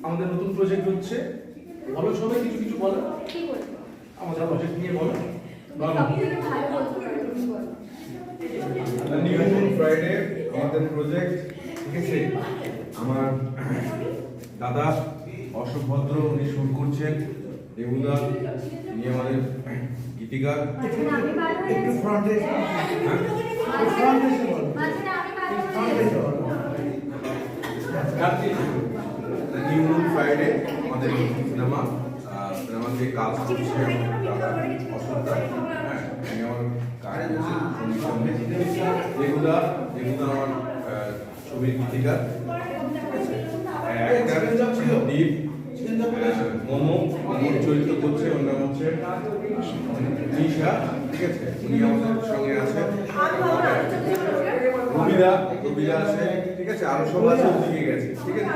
আমাদের নতুন প্রজেক্ট হচ্ছে। বলো সবাই কিছু কিছু বলো। কি বলবো? আমাদের প্রজেক্ট নিয়ে বলো। সবথেকে ভালো বলতে পারো তুমি বলো। নিউ মুন ফ্রাইডে আমাদের প্রজেক্ট, ঠিক আছে। আমার দাদা অশোক ভদ্র উনি শুট করছেন, দেবুদা উনি আমাদের গীতিকার। মাঝখানে আমি বার হয়ে একটু আছি। ফ্রন্টে এসো। মাঝখানে আমি বার হয়ে আছি। নিউ মুন ফ্রাইডে আমাদের সিনেমা, সিনেমাতে কাজ করছে আমার দাদা অশোকদা। হ্যাঁ, উনি আমার কাজ করছেন সঙ্গীত সঙ্গে। দেবুদা আমার ছবির গীতিকার। দীপ মোমোর চরিত্র করছে, ওর নাম হচ্ছে নিশা, ঠিক আছে। উনি আমাদের সঙ্গে আছে। রবিদা আছে, ঠিক আছে। আরো সব আছে, ওদিকে গেছে, ঠিক আছে।